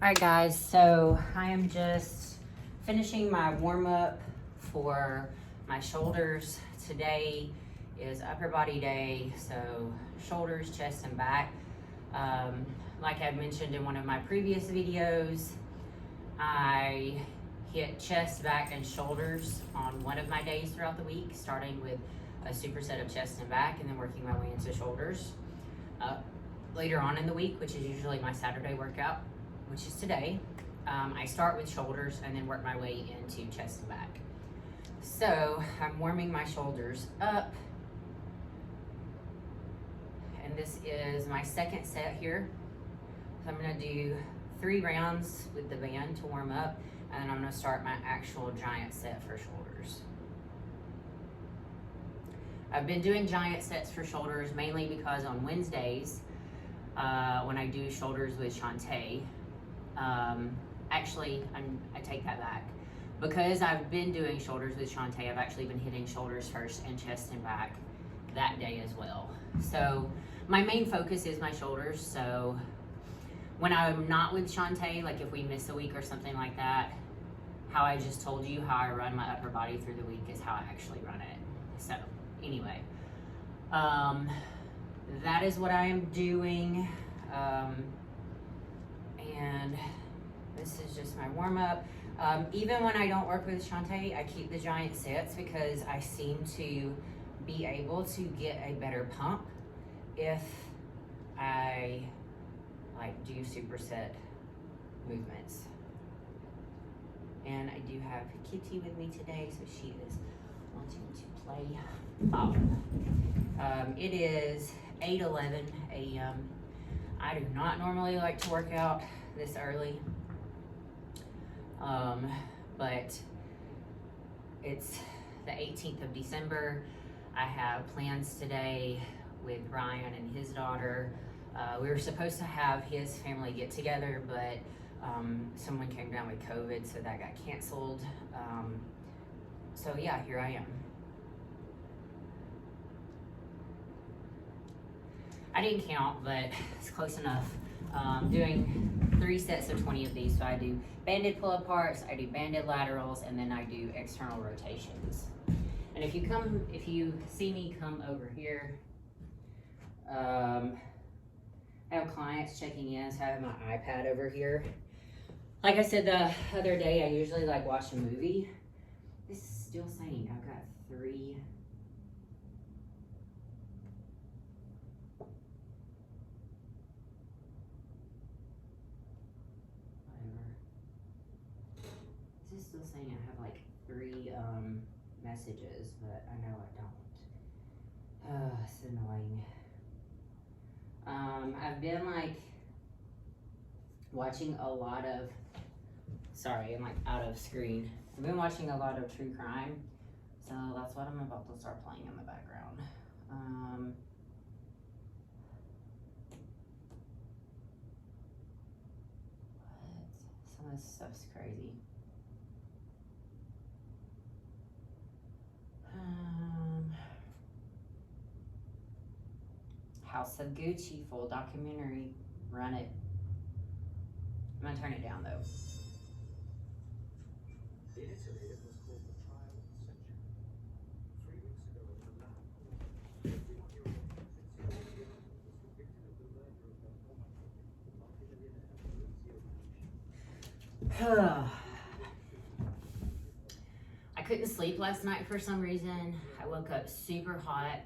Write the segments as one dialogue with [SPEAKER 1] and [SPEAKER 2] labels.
[SPEAKER 1] All right, guys, so I am just finishing my warm-up for my shoulders. Today is upper body day, so shoulders, chest, and back. Like I mentioned in one of my previous videos, I hit chest, back, and shoulders on one of my days throughout the week, starting with a superset of chest and back, and then working my way into shoulders. Later on in the week, which is usually my Saturday workout, which is today, I start with shoulders and then work my way into chest and back. So I'm warming my shoulders up, and this is my second set here. So I'm gonna do 3 rounds with the band to warm up, and then I'm gonna start my actual giant set for shoulders. I've been doing giant sets for shoulders mainly because on Wednesdays, when I do shoulders with Shantae, I take that back. Because I've been doing shoulders with Shantae, I've actually been hitting shoulders first and chest and back that day as well. So my main focus is my shoulders. So when I'm not with Shantae, like if we miss a week or something like that, how I just told you how I run my upper body through the week is how I actually run it. So anyway, that is what I am doing. And this is just my warm up. Even when I don't work with Shantae, I keep the giant sets because I seem to be able to get a better pump if I do superset movements. And I do have Kitty with me today, so she is wanting to play ball. It is 8:11 a.m. I do not normally like to work out this early, but it's the 18th of December. I have plans today with Ryan and his daughter. We were supposed to have his family get together, but someone came down with COVID, so that got canceled. So yeah, here I am. I didn't count, but it's close enough. Doing 3 sets of 20 of these. So I do banded pull-up parts, I do banded laterals, and then I do external rotations. And if you see me come over here, I have clients checking in, so I have my iPad over here. Like I said the other day, I usually like watch a movie. This is still saying I've got 3. This is still saying I have like 3 messages, but I know I don't. It's annoying. I've been like watching a lot of, sorry, I'm like out of screen. I've been watching a lot of true crime, so that's what I'm about to start playing in the background. Some of this stuff's crazy. House of Gucci full documentary. Run it. I'm gonna turn it down though.
[SPEAKER 2] In Italy, it was called the trial of the century. 3 weeks ago in Milan, the 51-year-old Fabrizio was convicted of the murder of her former husband, the multi-millionaire Fabrizio Gucci.
[SPEAKER 1] I couldn't sleep last night for some reason. I woke up super hot.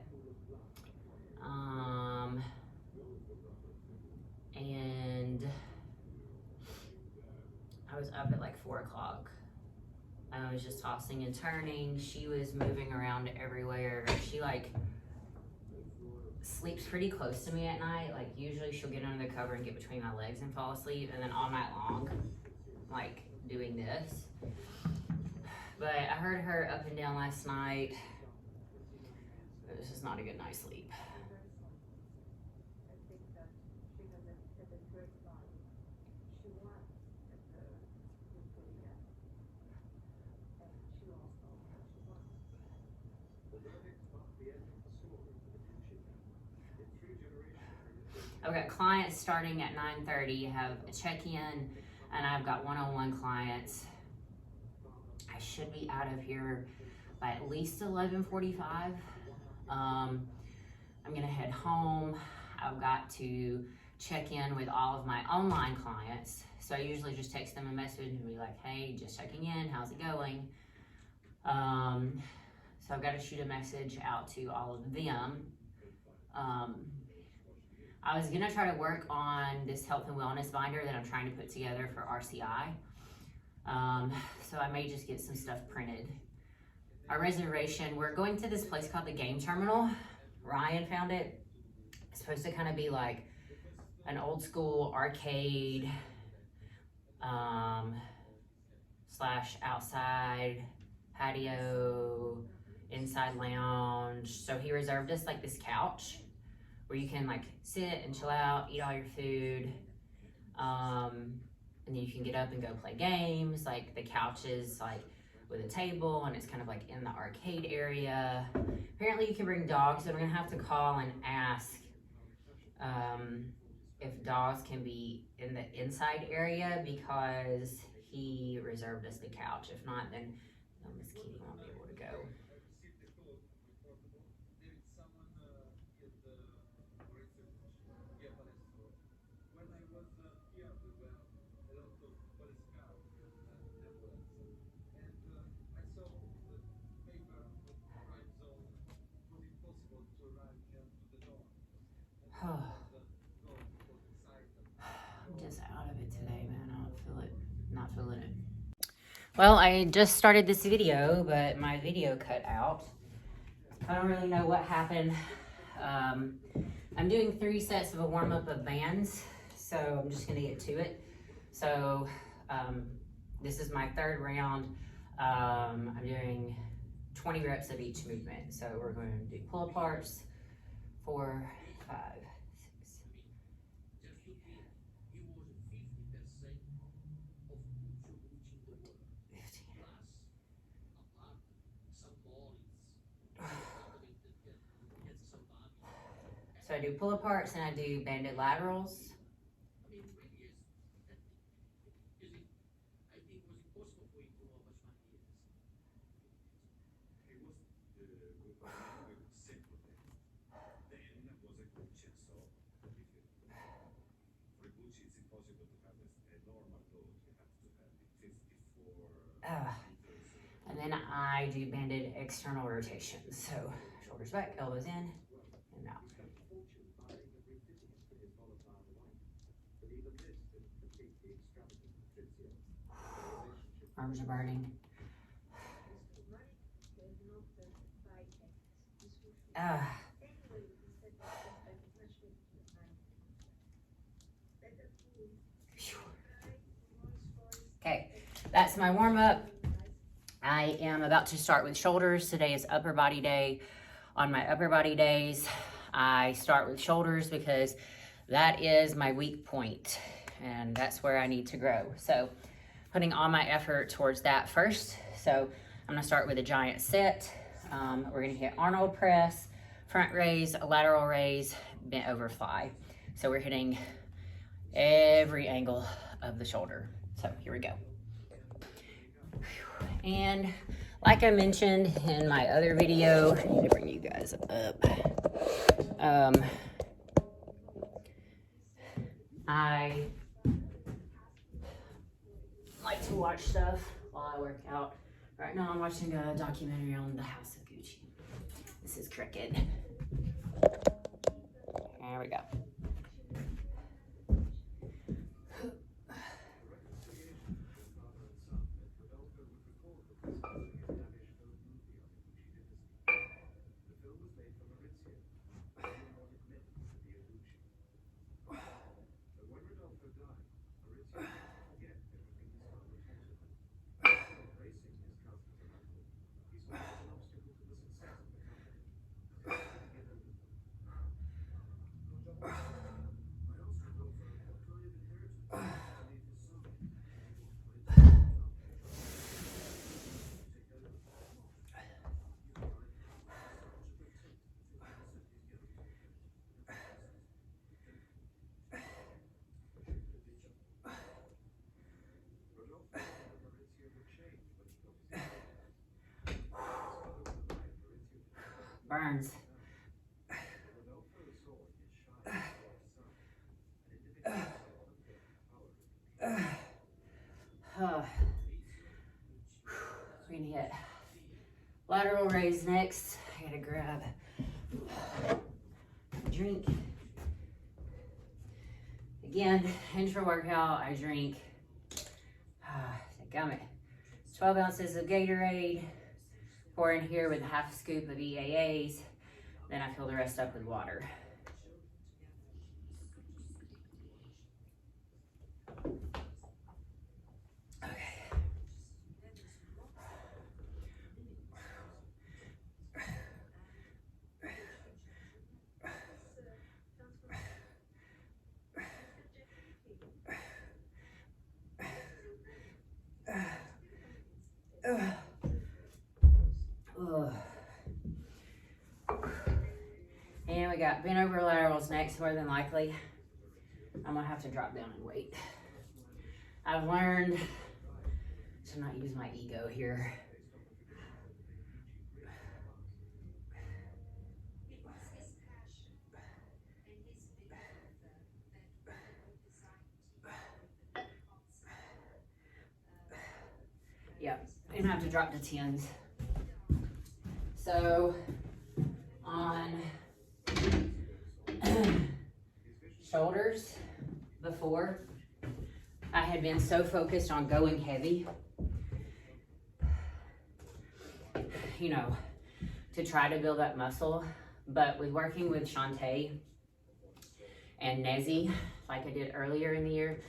[SPEAKER 1] And I was up at like 4 o'clock. I was just tossing and turning. She was moving around everywhere. She like sleeps pretty close to me at night. Like usually she'll get under the cover and get between my legs and fall asleep, and then all night long, like doing this. But I heard her up and down last night. It was just not a good night's sleep. I've got clients starting at 9:30, have a check-in and I've got one-on-one clients. I should be out of here by at least 11:45. I'm gonna head home. I've got to check in with all of my online clients. So I usually just text them a message and be like, hey, just checking in, how's it going? So I've got to shoot a message out to all of them. I was gonna try to work on this health and wellness binder that I'm trying to put together for RCI. So I may just get some stuff printed. Our reservation, we're going to this place called the Game Terminal. Ryan found it. It's supposed to kind of be like an old school arcade slash outside patio, inside lounge. So he reserved us like this couch where you can like sit and chill out, eat all your food. And then you can get up and go play games. Like the couch is like with a table and it's kind of like in the arcade area. Apparently you can bring dogs, so I'm gonna have to call and ask if dogs can be in the inside area because he reserved us the couch. If not, then Miss Kitty won't be able to go. I'm just out of it today, man. I don't feel it. Not feeling it. Well, I just started this video, but my video cut out. I don't really know what happened. I'm doing 3 sets of a warm-up of bands, so I'm just gonna get to it. So this is my 3rd round. I'm doing 20 reps of each movement. So we're going to do pull-aparts, 4, 5, 6. So I do pull-aparts and I do banded laterals. And then I do banded external rotations. So shoulders back, elbows in, and out. Arms are burning. Okay, that's my warm-up. I am about to start with shoulders. Today is upper body day. On my upper body days, I start with shoulders because that is my weak point and that's where I need to grow. So putting all my effort towards that first. So I'm gonna start with a giant set. We're gonna hit Arnold press, front raise, lateral raise, bent over fly. So we're hitting every angle of the shoulder. So here we go. And like I mentioned in my other video, I need to bring you guys up. I like to watch stuff while I work out. Right now I'm watching a documentary on the House of Gucci. This is Cricket. There we go. Burns. We're gonna hit lateral raise next. I gotta grab a drink. Again, intra workout, I drink, gummit, 12 ounces of Gatorade, pour in here with a half scoop of EAAs, then I fill the rest up with water. And we got bent over laterals next, more than likely. I'm gonna have to drop down in weight. I've learned to not use my ego here. Yep, and I have to drop to 10s. So on shoulders, before, I had been so focused on going heavy, you know, to try to build up muscle. But with working with Shantae and Nezzy, like I did earlier in the year.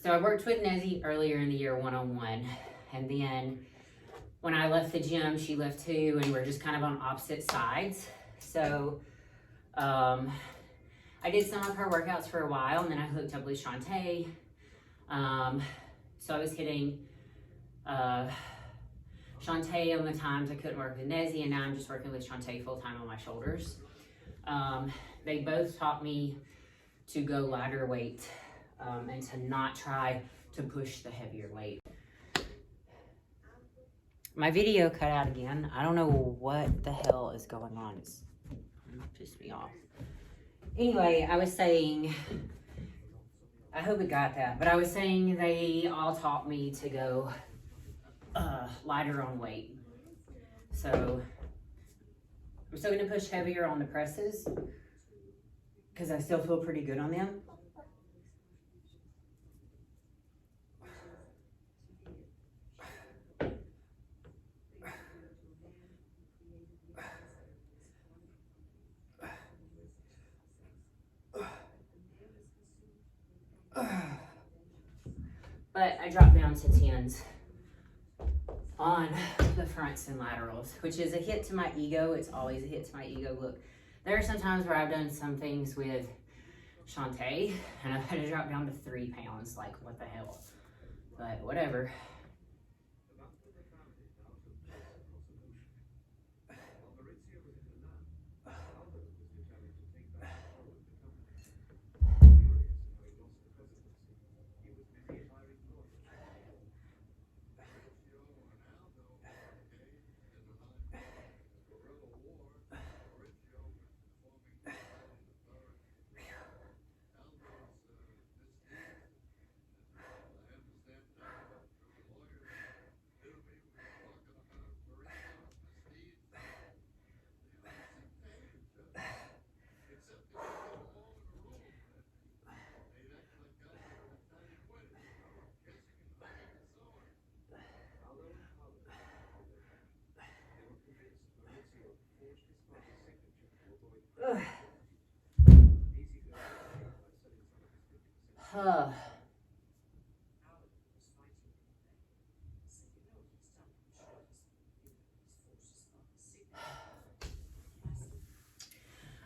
[SPEAKER 1] So I worked with Nezzy earlier in the year one-on-one. And then when I left the gym, she left too, and we're just kind of on opposite sides. So I did some of her workouts for a while, and then I hooked up with Shantae. So I was hitting Shantae on the times I couldn't work with Nezzy, and now I'm just working with Shantae full time on my shoulders. They both taught me to go lighter weight and to not try to push the heavier weight. My video cut out again. I don't know what the hell is going on. It's pissed me off. Anyway, I was saying, I hope it got that, but I was saying they all taught me to go lighter on weight. So I'm still gonna push heavier on the presses because I still feel pretty good on them. But I dropped down to 10s on the fronts and laterals, which is a hit to my ego. It's always a hit to my ego. Look, there are some times where I've done some things with Shantae and I've had to drop down to 3 pounds. Like, what the hell? But whatever.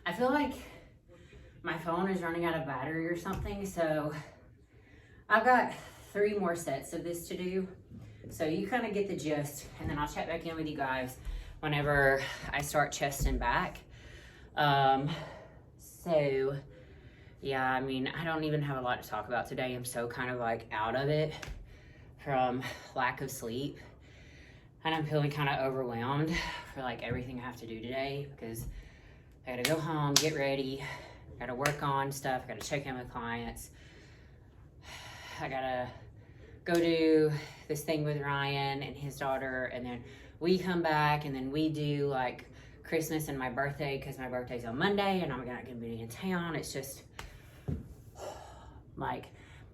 [SPEAKER 1] I feel like my phone is running out of battery or something, so I've got 3 more sets of this to do. So you kind of get the gist, and then I'll check back in with you guys whenever I start chest and back. So yeah, I mean, I don't even have a lot to talk about today. I'm so kind of like out of it from lack of sleep. And I'm feeling kind of overwhelmed for like everything I have to do today because I gotta go home, get ready, gotta work on stuff, I gotta check in with clients. I gotta go do this thing with Ryan and his daughter, and then we come back, and then we do like Christmas and my birthday, because my birthday's on Monday and I'm not gonna be in town. It's just like,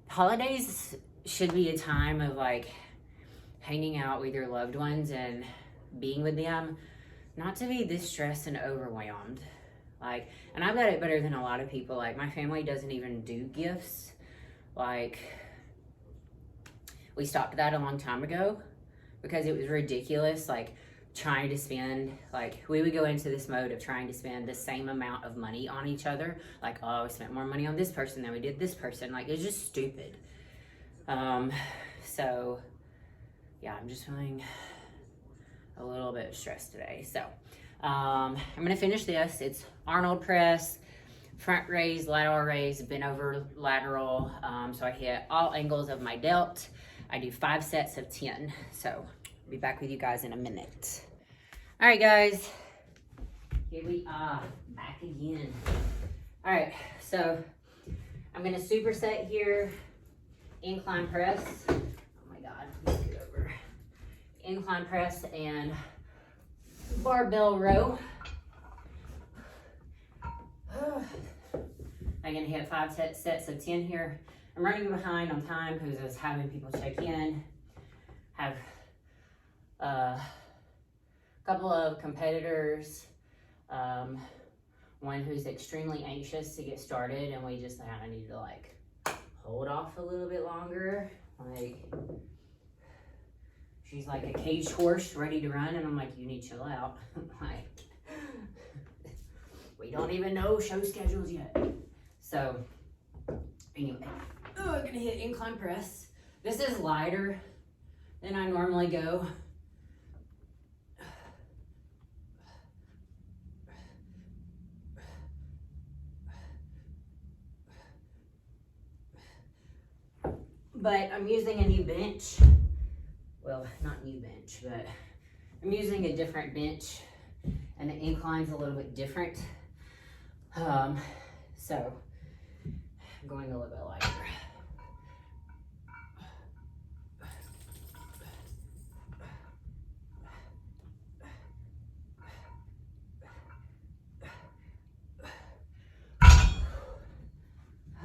[SPEAKER 1] holidays should be a time of like hanging out with your loved ones and being with them, not to be this stressed and overwhelmed. Like, and I've got it better than a lot of people. Like, my family doesn't even do gifts. Like, we stopped that a long time ago because it was ridiculous. Like, trying to spend, like, we would go into this mode of trying to spend the same amount of money on each other. Like, oh, we spent more money on this person than we did this person. Like, it's just stupid. So yeah, I'm just feeling a little bit stressed today. So I'm gonna finish this. It's Arnold press, front raise, lateral raise, bent over lateral. So I hit all angles of my delt. I do 5 sets of 10. So I'll be back with you guys in a minute. All right, guys, here we are, back again. All right, so I'm gonna superset here, incline press. Oh my God, let me get over. Incline press and barbell row. I'm gonna hit 5 sets of 10 here. I'm running behind on time because I was having people check in. Have a couple of competitors, one who's extremely anxious to get started, and we just kind of need to like hold off a little bit longer. Like, she's like a caged horse ready to run, and I'm like, you need to chill out. Like, we don't even know show schedules yet. So anyway, I'm gonna hit incline press. This is lighter than I normally go. But I'm using a new bench. Well, not new bench, but I'm using a different bench, and the incline's a little bit different. So I'm going a little bit lighter.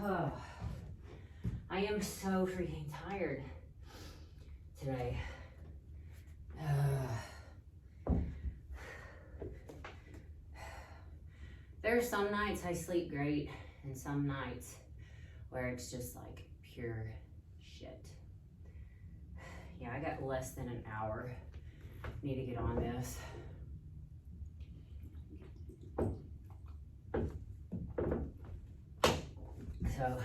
[SPEAKER 1] Oh, I am so freaking tired today. There are some nights I sleep great, and some nights where it's just like pure shit. Yeah, I got less than an hour. Need to get on this. So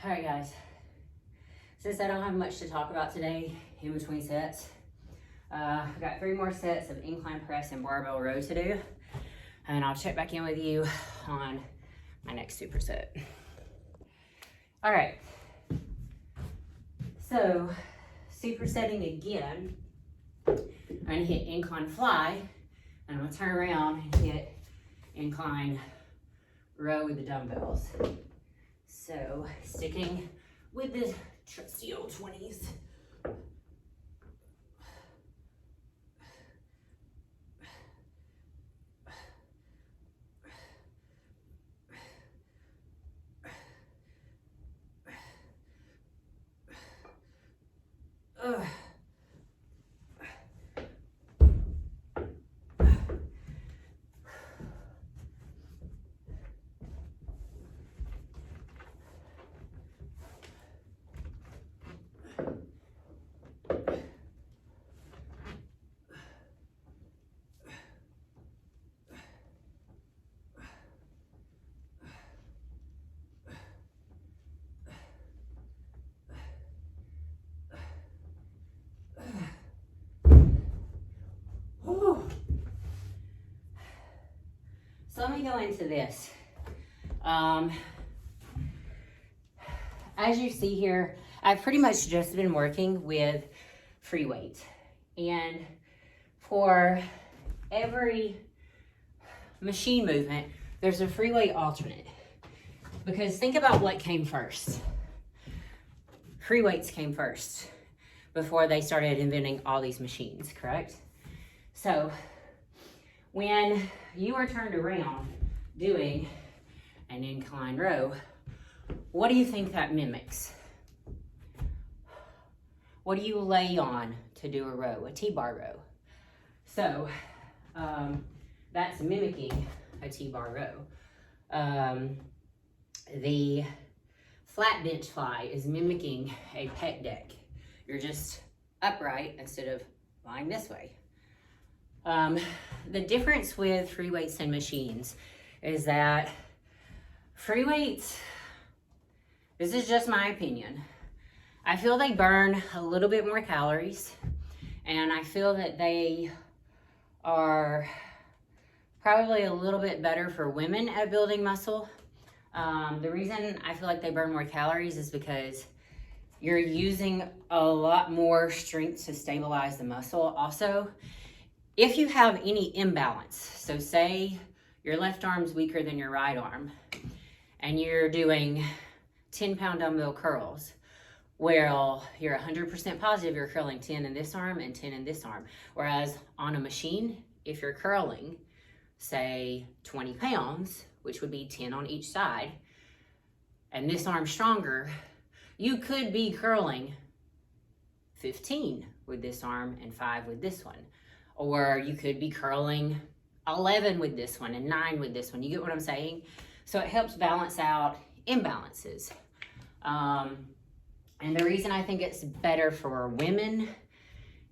[SPEAKER 1] all right, guys, since I don't have much to talk about today in between sets, I've got 3 more sets of incline press and barbell row to do, and I'll check back in with you on my next superset. All right, so supersetting again, I'm gonna hit incline fly, and I'm gonna turn around and hit incline row with the dumbbells. So sticking with the trusty old 20s. me go into this. As you see here, I've pretty much just been working with free weight. And for every machine movement, there's a free weight alternate. Because think about what came first. Free weights came first before they started inventing all these machines, correct? So when you are turned around doing an incline row, what do you think that mimics? What do you lay on to do a row, a T-bar row? So that's mimicking a T-bar row. The flat bench fly is mimicking a pec deck. You're just upright instead of lying this way. The difference with free weights and machines is that free weights, this is just my opinion, I feel they burn a little bit more calories, and I feel that they are probably a little bit better for women at building muscle. The reason I feel like they burn more calories is because you're using a lot more strength to stabilize the muscle. Also, if you have any imbalance, so say your left arm's weaker than your right arm, and you're doing 10-pound dumbbell curls, well, you're 100% positive you're curling 10 in this arm and 10 in this arm. Whereas on a machine, if you're curling, say 20 pounds, which would be 10 on each side, and this arm's stronger, you could be curling 15 with this arm and 5 with this one. Or you could be curling 11 with this one and 9 with this one. You get what I'm saying? So it helps balance out imbalances. And the reason I think it's better for women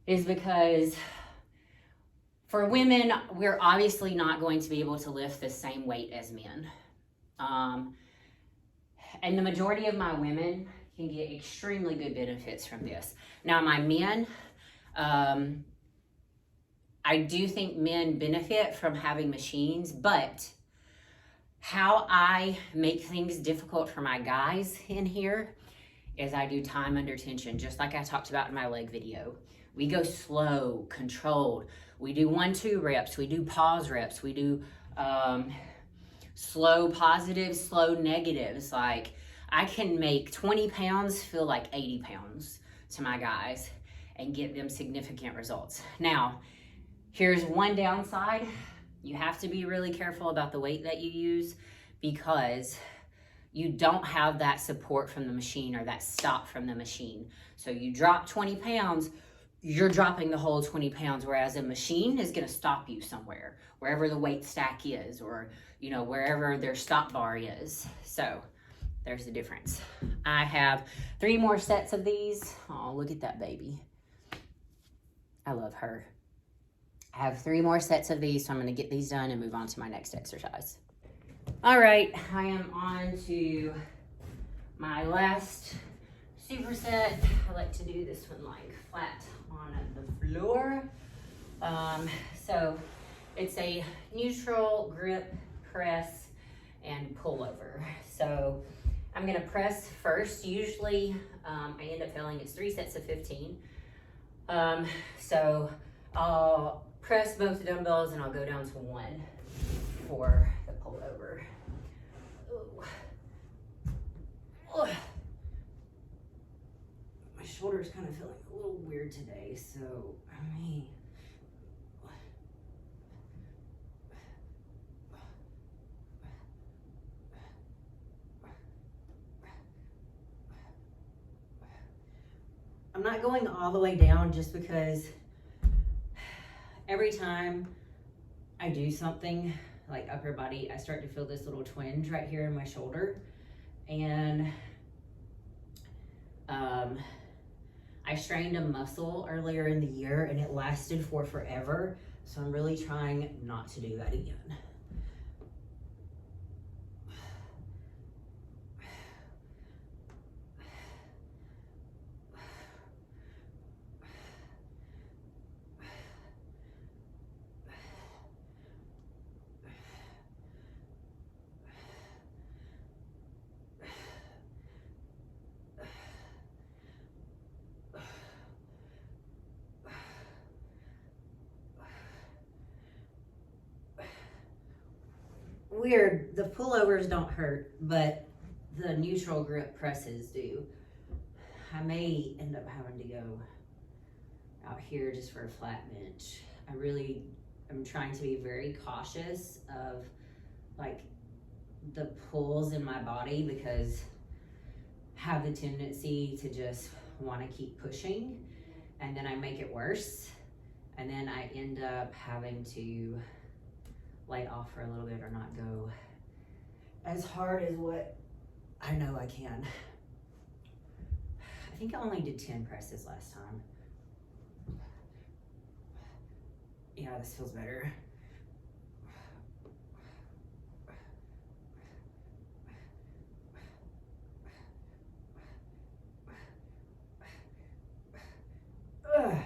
[SPEAKER 1] is because for women, we're obviously not going to be able to lift the same weight as men. And the majority of my women can get extremely good benefits from this. Now, my men, I do think men benefit from having machines, but how I make things difficult for my guys in here is I do time under tension, just like I talked about in my leg video. We go slow, controlled. We do 1-2 reps. We do pause reps. We do slow positives, slow negatives. Like, I can make 20 pounds feel like 80 pounds to my guys and get them significant results. Now, here's one downside. You have to be really careful about the weight that you use because you don't have that support from the machine or that stop from the machine. So you drop 20 pounds, you're dropping the whole 20 pounds, whereas a machine is gonna stop you somewhere, wherever the weight stack is, or wherever their stop bar is. So there's the difference. I have 3 more sets of these. Oh, look at that baby. I love her. I have 3 more sets of these, so I'm gonna get these done and move on to my next exercise. All right, I am on to my last superset. I like to do this one like flat on the floor. So it's a neutral grip, press, and pullover. So I'm gonna press first. Usually I end up failing. It's 3 sets of 15. So I'll press both dumbbells and I'll go down to 1 for the pullover. My shoulder's kind of feeling a little weird today, so I'm not going all the way down just because every time I do something like upper body, I start to feel this little twinge right here in my shoulder. And I strained a muscle earlier in the year and it lasted for forever. So I'm really trying not to do that again. weird. The pullovers don't hurt, but the neutral grip presses do. I may end up having to go out here just for a flat bench. I'm trying to be very cautious of like the pulls in my body because I have the tendency to just want to keep pushing, and then I make it worse, and then I end up having to lay off for a little bit or not go as hard as what I know I can. I think I only did 10 presses last time. Yeah, this feels better. Ugh.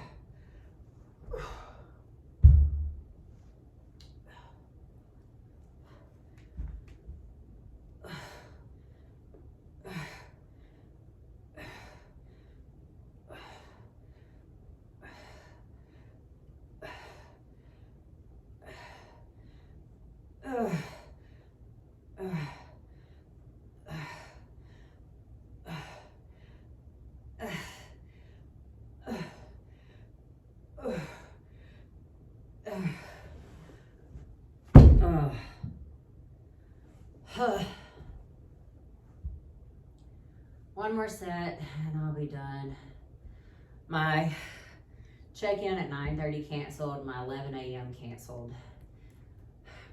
[SPEAKER 1] One more set and I'll be done. My check-in at 9:30 canceled, my 11 a.m. canceled.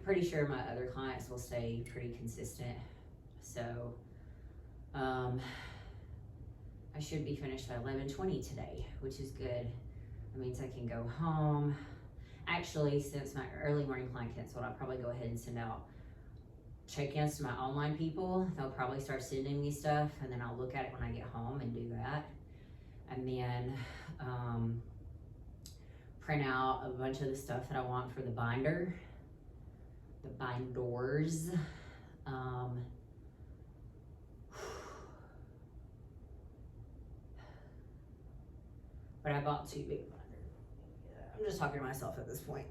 [SPEAKER 1] Pretty sure my other clients will stay pretty consistent. So I should be finished by 11:20 today, which is good. That means I can go home. Actually, since my early morning client canceled, I'll probably go ahead and send out check-ins to my online people. They'll probably start sending me stuff, and then I'll look at it when I get home and do that. And then print out a bunch of the stuff that I want for the binder, the binders. But I bought 2 big binders. I'm just talking to myself at this point.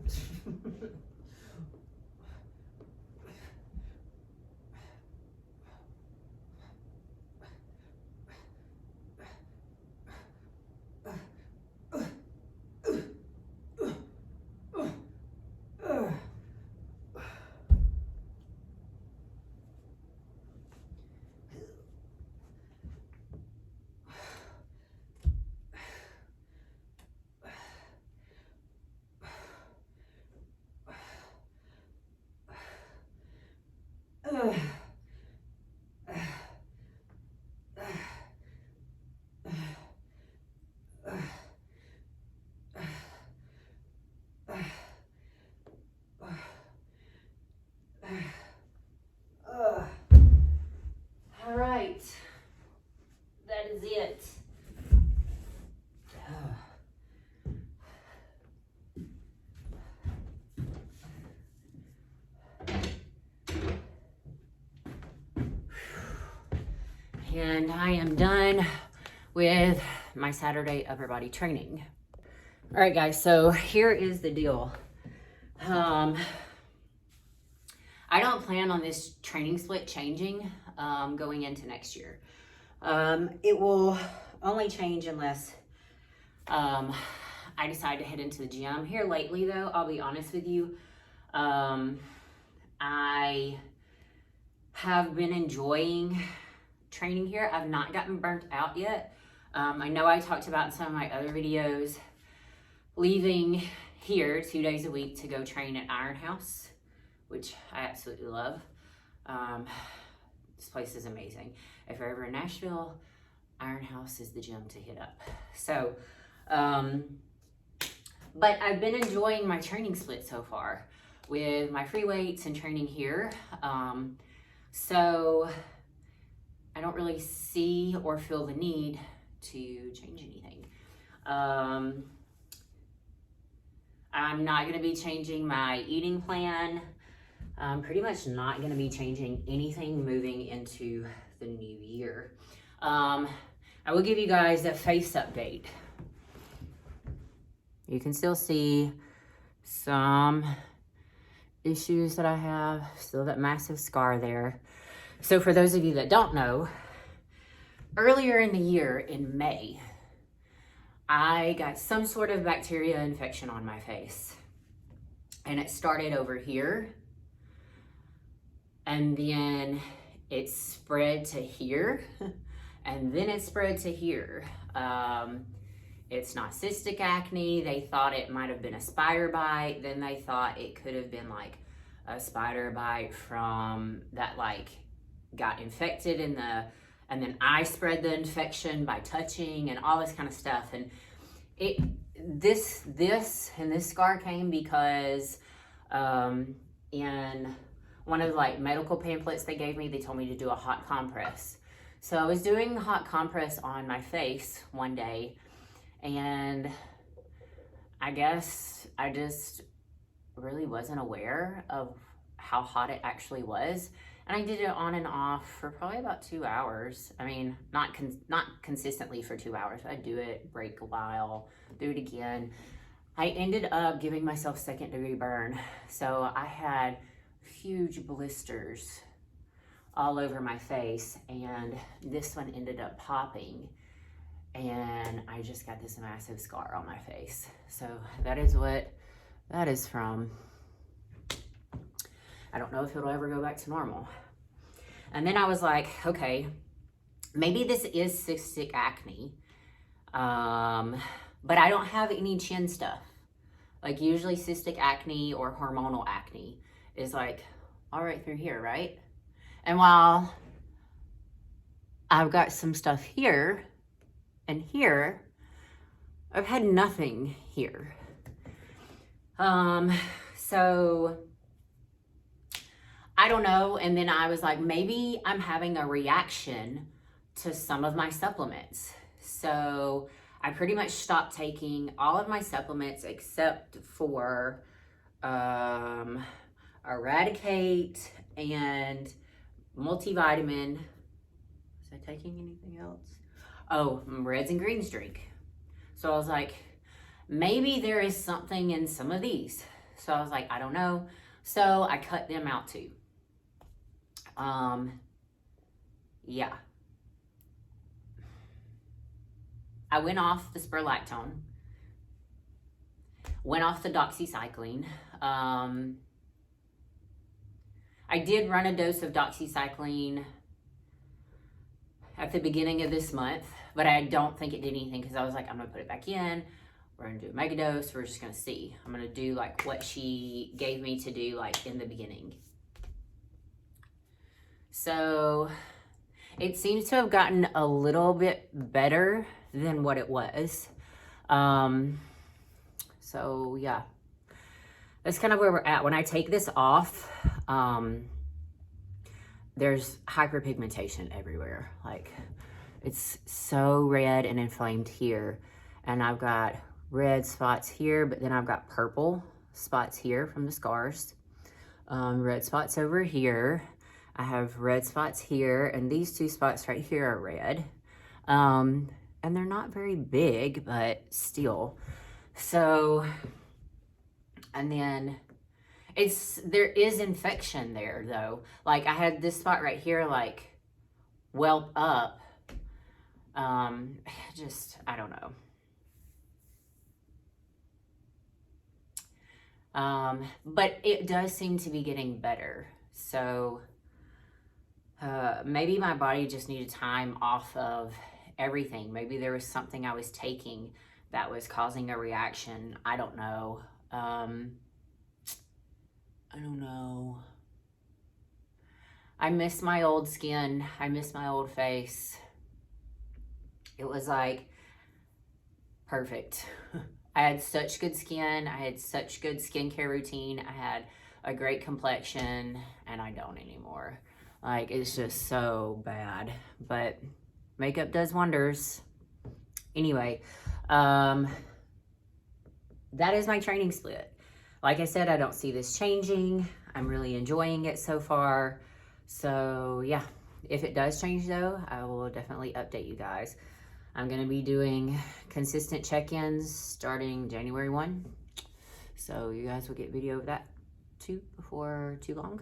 [SPEAKER 1] All right, that is it. And I am done with my Saturday upper body training. All right, guys, so here is the deal. I don't plan on this training split changing going into next year. It will only change unless I decide to head into the gym. Here lately, though, I'll be honest with you, I have been enjoying training here. I've not gotten burnt out yet. I know I talked about in some of my other videos leaving here 2 days a week to go train at Iron House, which I absolutely love. This place is amazing. If you're ever in Nashville, Iron House is the gym to hit up. So, but I've been enjoying my training split so far with my free weights and training here. So I don't really see or feel the need to change anything. I'm not gonna be changing my eating plan. I'm pretty much not gonna be changing anything moving into the new year. I will give you guys a face update. You can still see some issues that I have. Still that massive scar there. So for those of you that don't know, earlier in the year, in May, I got some sort of bacteria infection on my face. And it started over here. And then it spread to here. And then it spread to here. It's not cystic acne. They thought it might have been a spider bite. Then they thought it could have been like a spider bite from that like got infected in the, and then I spread the infection by touching and all this kind of stuff. And this scar came because in one of the like medical pamphlets they gave me, they told me to do a hot compress. So I was doing the hot compress on my face one day, and I guess I just really wasn't aware of how hot it actually was. And I did it on and off for probably about 2 hours. I mean, not consistently for 2 hours. I'd do it, break a while, do it again. I ended up giving myself second-degree burn. So I had huge blisters all over my face, and this one ended up popping, and I just got this massive scar on my face. So that is what that is from. I don't know if it'll ever go back to normal. And then I was like, okay, maybe this is cystic acne, but I don't have any chin stuff. Like usually cystic acne or hormonal acne is like all right through here, right? And while I've got some stuff here and here, I've had nothing here. So I don't know. And then I was like, maybe I'm having a reaction to some of my supplements. So I pretty much stopped taking all of my supplements except for Eradicate and multivitamin. Was I taking anything else? Oh, Reds and Greens drink. So I was like, maybe there is something in some of these. So I was like, I don't know. So I cut them out too. Yeah. I went off the spirulactone. Went off the doxycycline. I did run a dose of doxycycline at the beginning of this month, but I don't think it did anything because I was like, I'm gonna put it back in. We're gonna do a mega dose. We're just gonna see. I'm gonna do like what she gave me to do like in the beginning. So it seems to have gotten a little bit better than what it was. So yeah, that's kind of where we're at. When I take this off, there's hyperpigmentation everywhere. Like it's so red and inflamed here. And I've got red spots here, but then I've got purple spots here from the scars. Red spots over here. I have red spots here, and these two spots right here are red. And they're not very big, but still. So, and then there is infection there though. Like I had this spot right here, like welt up. I don't know. But it does seem to be getting better. So, maybe my body just needed time off of everything. Maybe there was something I was taking that was causing a reaction. I don't know. I don't know. I miss my old skin. I miss my old face. It was like perfect. I had such good skin. I had such good skincare routine. I had a great complexion, and I don't anymore. Like, it's just so bad. But makeup does wonders. Anyway, that is my training split. Like I said, I don't see this changing. I'm really enjoying it so far. So yeah, if it does change though, I will definitely update you guys. I'm gonna be doing consistent check-ins starting January 1. So you guys will get video of that. to before too long.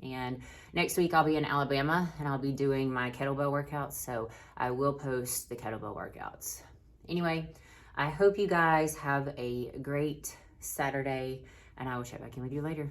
[SPEAKER 1] And next week I'll be in Alabama and I'll be doing my kettlebell workouts. So I will post the kettlebell workouts. Anyway, I hope you guys have a great Saturday and I will check back in with you later.